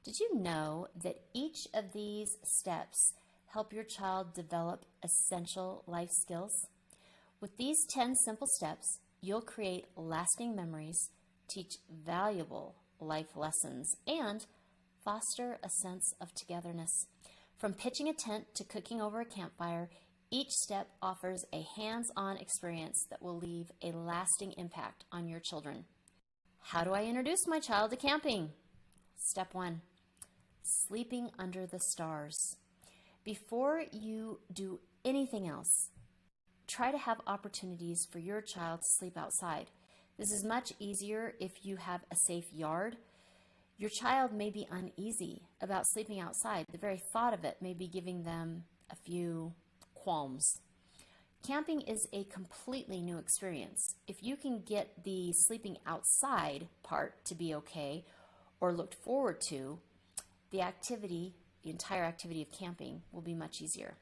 Did you know that each of these steps help your child develop essential life skills? With these 10 simple steps, you'll create lasting memories, teach valuable life lessons, and foster a sense of togetherness. From pitching a tent to cooking over a campfire, each step offers a hands-on experience that will leave a lasting impact on your children. How do I introduce my child to camping? Step 1, sleeping under the stars. Before you do anything else, try to have opportunities for your child to sleep outside. This is much easier if you have a safe yard. Your child may be uneasy about sleeping outside. The very thought of it may be giving them a few qualms. Camping is a completely new experience. If you can get the sleeping outside part to be okay or looked forward to, the entire activity of camping will be much easier.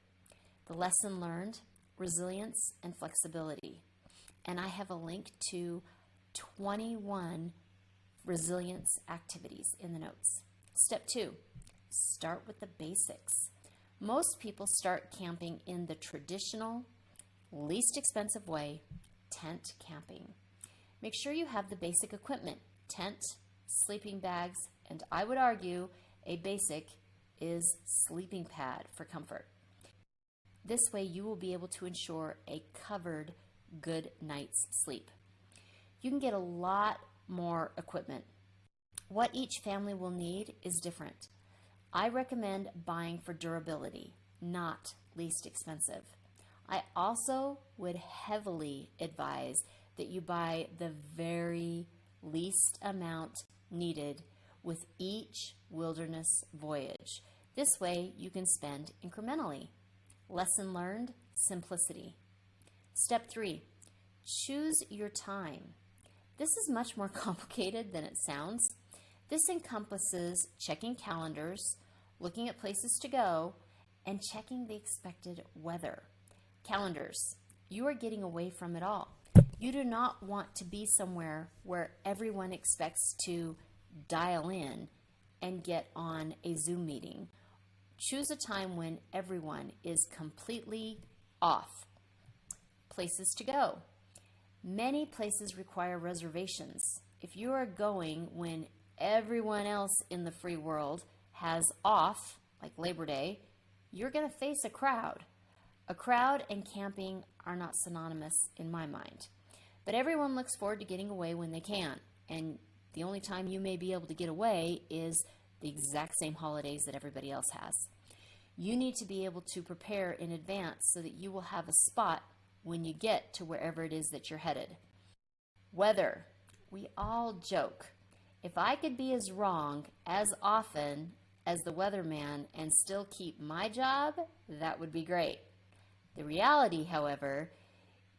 The lesson learned, resilience and flexibility. And I have a link to 21 resilience activities in the notes. Step 2, start with the basics. Most people start camping in the traditional, least expensive way, tent camping. Make sure you have the basic equipment, tent, sleeping bags, and I would argue a basic is sleeping pad for comfort. This way you will be able to ensure a covered good night's sleep. You can get a lot more equipment. What each family will need is different. I recommend buying for durability, not least expensive. I also would heavily advise that you buy the very least amount needed with each wilderness voyage. This way you can spend incrementally. Lesson learned, simplicity. Step 3, choose your time. This is much more complicated than it sounds. This encompasses checking calendars, looking at places to go, and checking the expected weather. Calendars, you are getting away from it all. You do not want to be somewhere where everyone expects to dial in and get on a Zoom meeting. Choose a time when everyone is completely off. Places to go. Many places require reservations. If you are going when everyone else in the free world has off, like Labor Day, you're going to face a crowd. A crowd and camping are not synonymous in my mind. But everyone looks forward to getting away when they can. And the only time you may be able to get away is the exact same holidays that everybody else has. You need to be able to prepare in advance so that you will have a spot when you get to wherever it is that you're headed. Weather. We all joke. If I could be as wrong as often as the weatherman and still keep my job, that would be great. The reality, however,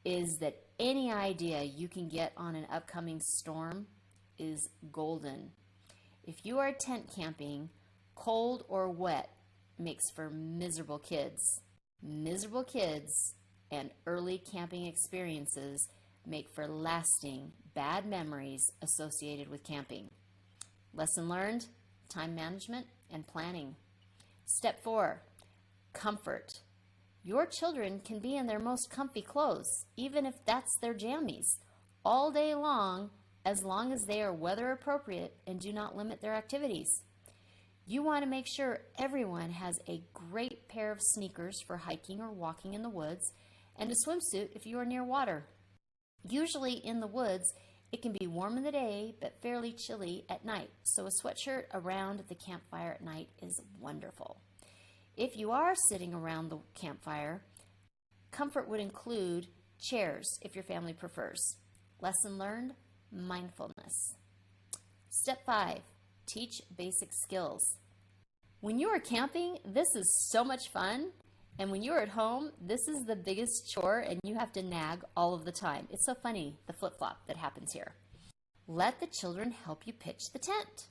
is that any idea you can get on an upcoming storm is golden. If you are tent camping, cold or wet makes for miserable kids. Miserable kids and early camping experiences make for lasting bad memories associated with camping. Lesson learned, time management and planning. Step 4, comfort. Your children can be in their most comfy clothes, even if that's their jammies, all day long as they are weather appropriate and do not limit their activities. You want to make sure everyone has a great pair of sneakers for hiking or walking in the woods and a swimsuit if you are near water. Usually in the woods, it can be warm in the day but fairly chilly at night, so a sweatshirt around the campfire at night is wonderful. If you are sitting around the campfire, comfort would include chairs if your family prefers. Lesson learned, mindfulness. Step 5, teach basic skills. When you are camping, this is so much fun. And when you're at home, this is the biggest chore and you have to nag all of the time. It's so funny, the flip-flop that happens here. Let the children help you pitch the tent.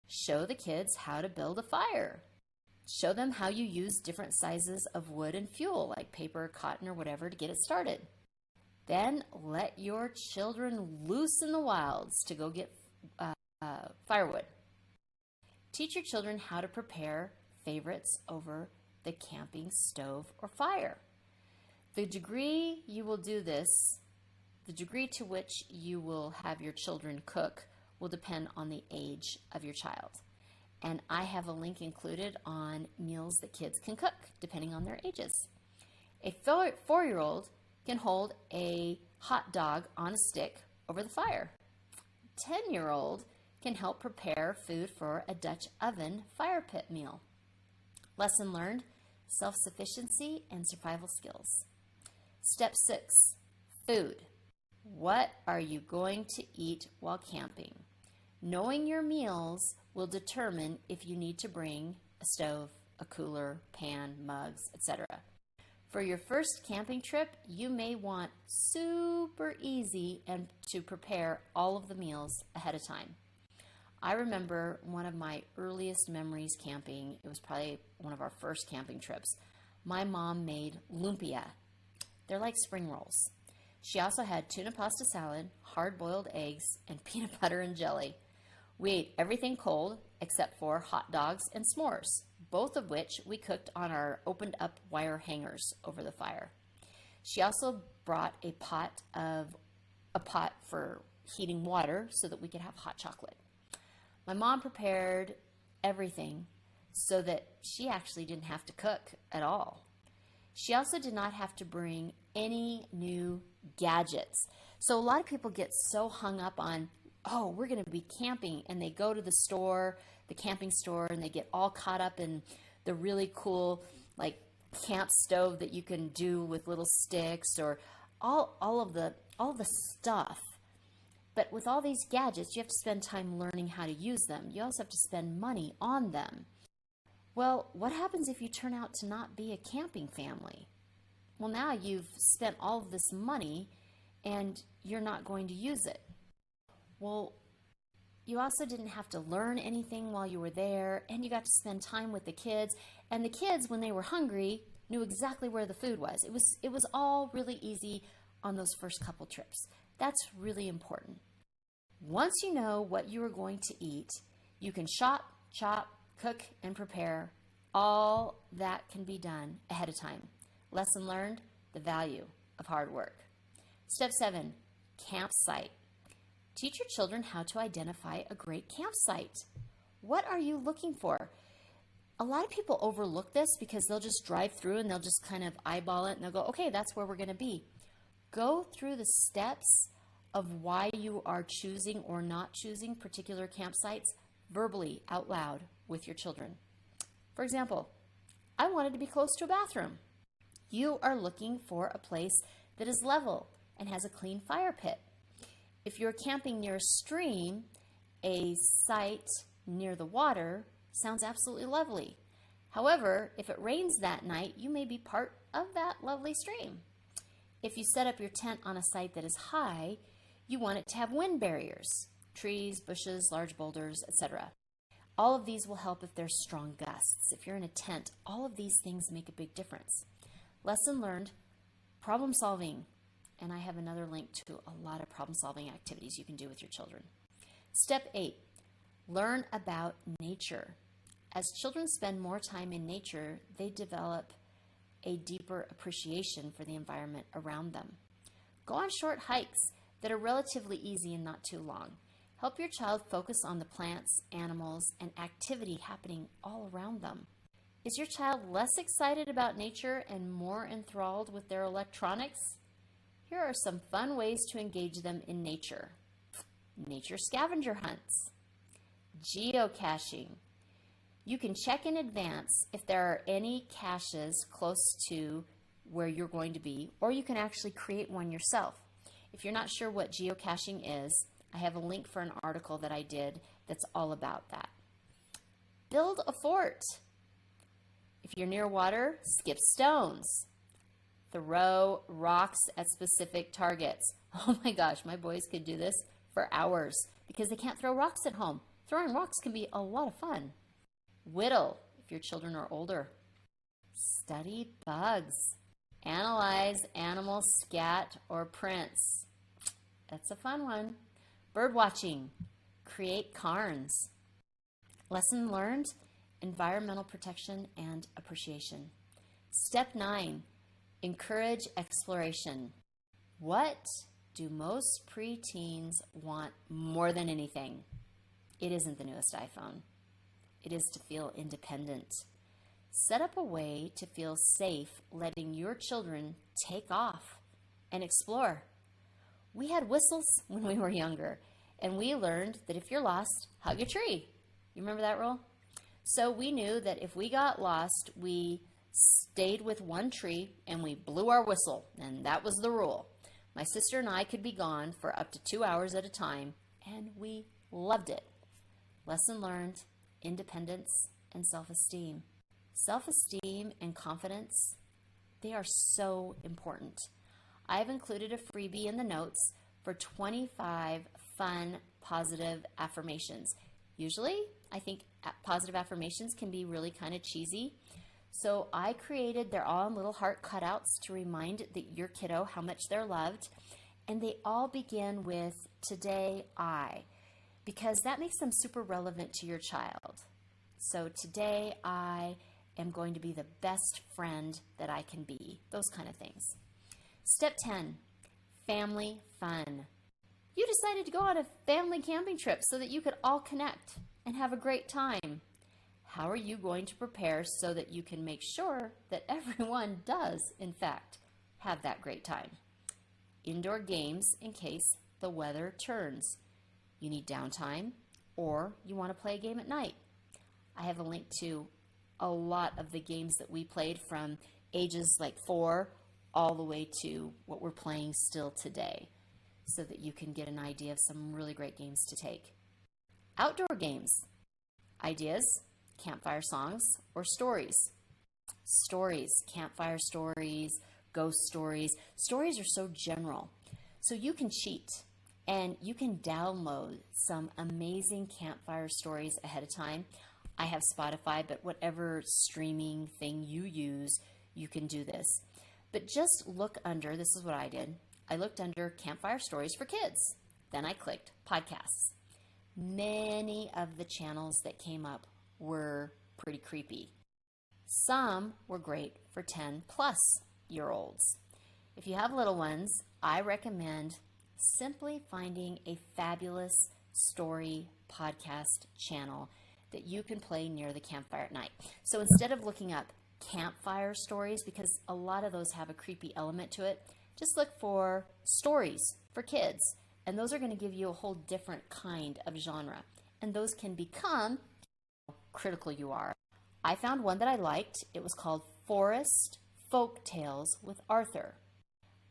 Show the kids how to build a fire. Show them how you use different sizes of wood and fuel, like paper, cotton, or whatever, to get it started. Then let your children loose in the wilds to go get firewood. Teach your children how to prepare favorites over the camping stove or fire. The degree you will do this, the degree to which you will have your children cook will depend on the age of your child. And I have a link included on meals that kids can cook depending on their ages. A 4-year-old can hold a hot dog on a stick over the fire. A 10-year-old can help prepare food for a Dutch oven fire pit meal. Lesson learned, self-sufficiency and survival skills. Step 6, food. What are you going to eat while camping? Knowing your meals will determine if you need to bring a stove, a cooler, pan, mugs, etc. For your first camping trip, you may want super easy and to prepare all of the meals ahead of time. I remember one of my earliest memories camping, it was probably one of our first camping trips. My mom made lumpia. They're like spring rolls. She also had tuna pasta salad, hard-boiled eggs, and peanut butter and jelly. We ate everything cold except for hot dogs and s'mores, both of which we cooked on our opened-up wire hangers over the fire. She also brought a pot for heating water so that we could have hot chocolate. My mom prepared everything so that she actually didn't have to cook at all. She also did not have to bring any new gadgets. So a lot of people get so hung up on, oh, we're going to be camping, and they go to the store, the camping store, and they get all caught up in the really cool like camp stove that you can do with little sticks, or all of the stuff. But with all these gadgets, you have to spend time learning how to use them. You also have to spend money on them. Well, what happens if you turn out to not be a camping family? Well, now you've spent all of this money and you're not going to use it. Well, you also didn't have to learn anything while you were there, and you got to spend time with the kids. And the kids, when they were hungry, knew exactly where the food was. It was all really easy on those first couple trips. That's really important. Once you know what you are going to eat, you can shop, chop, cook, and prepare. All that can be done ahead of time. Lesson learned, the value of hard work. Step 7, campsite. Teach your children how to identify a great campsite. What are you looking for? A lot of people overlook this because they'll just drive through and they'll just kind of eyeball it and they'll go, okay, that's where we're going to be. Go through the steps of why you are choosing or not choosing particular campsites verbally out loud with your children. For example, I wanted to be close to a bathroom. You are looking for a place that is level and has a clean fire pit. If you're camping near a stream, a site near the water sounds absolutely lovely. However, if it rains that night, you may be part of that lovely stream. If you set up your tent on a site that is high, you want it to have wind barriers, trees, bushes, large boulders, etc. All of these will help if there's strong gusts. If you're in a tent, all of these things make a big difference. Lesson learned, problem solving. And I have another link to a lot of problem solving activities you can do with your children. Step 8, learn about nature. As children spend more time in nature, they develop a deeper appreciation for the environment around them. Go on short hikes that are relatively easy and not too long. Help your child focus on the plants, animals, and activity happening all around them. Is your child less excited about nature and more enthralled with their electronics? Here are some fun ways to engage them in nature. Nature scavenger hunts. Geocaching. You can check in advance if there are any caches close to where you're going to be, or you can actually create one yourself. If you're not sure what geocaching is, I have a link for an article that I did that's all about that. Build a fort. If you're near water, skip stones. Throw rocks at specific targets. Oh my gosh, my boys could do this for hours because they can't throw rocks at home. Throwing rocks can be a lot of fun. Whittle, if your children are older. Study bugs. Analyze animal scat or prints. That's a fun one. Bird watching. Create cairns. Lesson learned, environmental protection and appreciation. Step 9, encourage exploration. What do most preteens want more than anything? It isn't the newest iPhone. It is to feel independent. Set up a way to feel safe letting your children take off and explore. We had whistles when we were younger, and we learned that if you're lost, hug a tree. You remember that rule? So we knew that if we got lost, we stayed with one tree and we blew our whistle, and that was the rule. My sister and I could be gone for up to 2 hours at a time, and we loved it. Lesson learned, independence and self-esteem. Self-esteem and confidence, they are so important. I've included a freebie in the notes for 25 fun, positive affirmations. Usually, I think positive affirmations can be really kind of cheesy. So I created their all in little heart cutouts to remind your kiddo how much they're loved. And they all begin with, today I, because that makes them super relevant to your child. So today I am going to be the best friend that I can be. Those kind of things. Step 10, family fun. You decided to go on a family camping trip so that you could all connect and have a great time. How are you going to prepare so that you can make sure that everyone does, in fact, have that great time? Indoor games in case the weather turns. You need downtime, or you want to play a game at night. I have a link to a lot of the games that we played from ages like 4 all the way to what we're playing still today, so that you can get an idea of some really great games to take. Outdoor games. Ideas, campfire songs, or stories. Stories, campfire stories, ghost stories. Stories are so general. So you can cheat and you can download some amazing campfire stories ahead of time. I have Spotify, but whatever streaming thing you use, you can do this. But just look under, this is what I did. I looked under campfire stories for kids. Then I clicked podcasts. Many of the channels that came up were pretty creepy. Some were great for 10-plus-year-olds. If you have little ones, I recommend simply finding a fabulous story podcast channel that you can play near the campfire at night. So instead of looking up campfire stories, because a lot of those have a creepy element to it, just look for stories for kids. And those are going to give you a whole different kind of genre. And those can become how critical you are. I found one that I liked. It was called Forest Folk Tales with Arthur.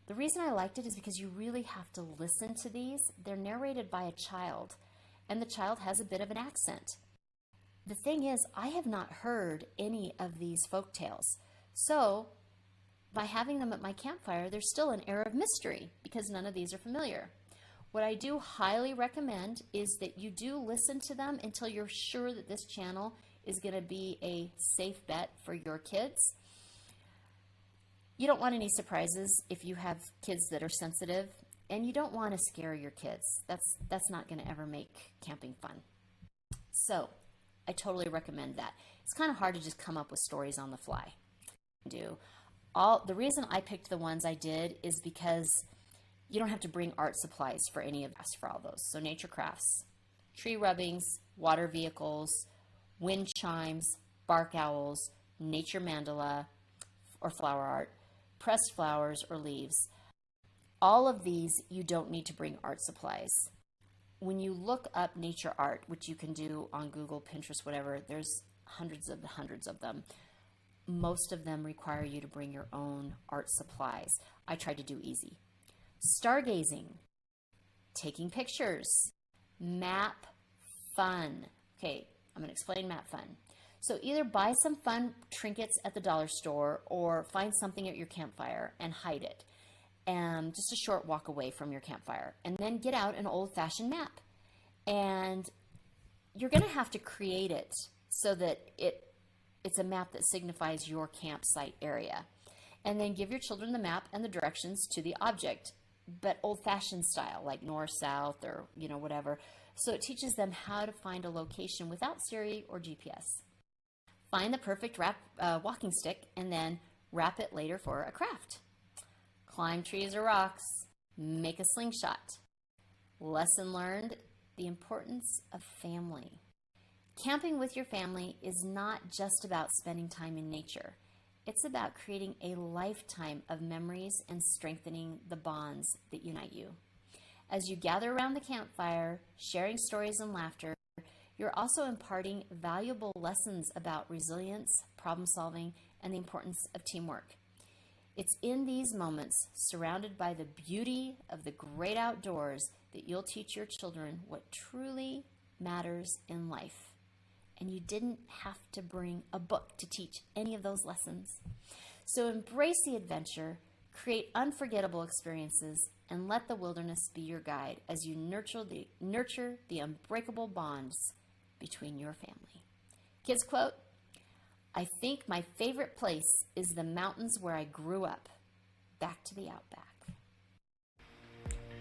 The reason I liked it is because you really have to listen to these. They're narrated by a child, and the child has a bit of an accent. The thing is, I have not heard any of these folk tales. So by having them at my campfire, there's still an air of mystery because none of these are familiar. What I do highly recommend is that you do listen to them until you're sure that this channel is going to be a safe bet for your kids. You don't want any surprises if you have kids that are sensitive, and you don't want to scare your kids. That's not going to ever make camping fun. So I totally recommend that. It's kind of hard to just come up with stories on the fly. The reason I picked the ones I did is because you don't have to bring art supplies for any of us for all those. So nature crafts, tree rubbings, water vehicles, wind chimes, bark owls, nature mandala or flower art, pressed flowers or leaves. All of these, you don't need to bring art supplies. When you look up nature art, which you can do on Google, Pinterest, whatever, there's hundreds of them. Most of them require you to bring your own art supplies. I tried to do easy. Stargazing, taking pictures, map fun. Okay, I'm going to explain map fun. So either buy some fun trinkets at the dollar store or find something at your campfire and hide it. And just a short walk away from your campfire. And then get out an old-fashioned map. And you're going to have to create it so that it's a map that signifies your campsite area. And then give your children the map and the directions to the object, but old-fashioned style, like north, south, or whatever. so it teaches them how to find a location without Siri or GPS. Find the perfect walking stick and then wrap it later for a craft. Climb trees or rocks. Make a slingshot. Lesson learned, the importance of family. Camping with your family is not just about spending time in nature. It's about creating a lifetime of memories and strengthening the bonds that unite you. As you gather around the campfire, sharing stories and laughter, you're also imparting valuable lessons about resilience, problem solving, and the importance of teamwork. It's in these moments, surrounded by the beauty of the great outdoors, that you'll teach your children what truly matters in life. And you didn't have to bring a book to teach any of those lessons. So embrace the adventure, create unforgettable experiences, and let the wilderness be your guide as you nurture the unbreakable bonds between your family. Kids quote, "I think my favorite place is the mountains where I grew up, back to the outback."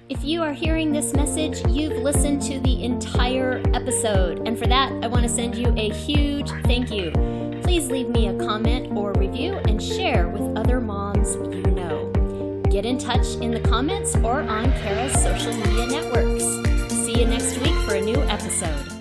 If you are hearing this message, you've listened to the entire episode, and for that, I want to send you a huge thank you. Please leave me a comment or review and share with other moms you know. Get in touch in the comments or on Kara's social media networks. See you next week for a new episode.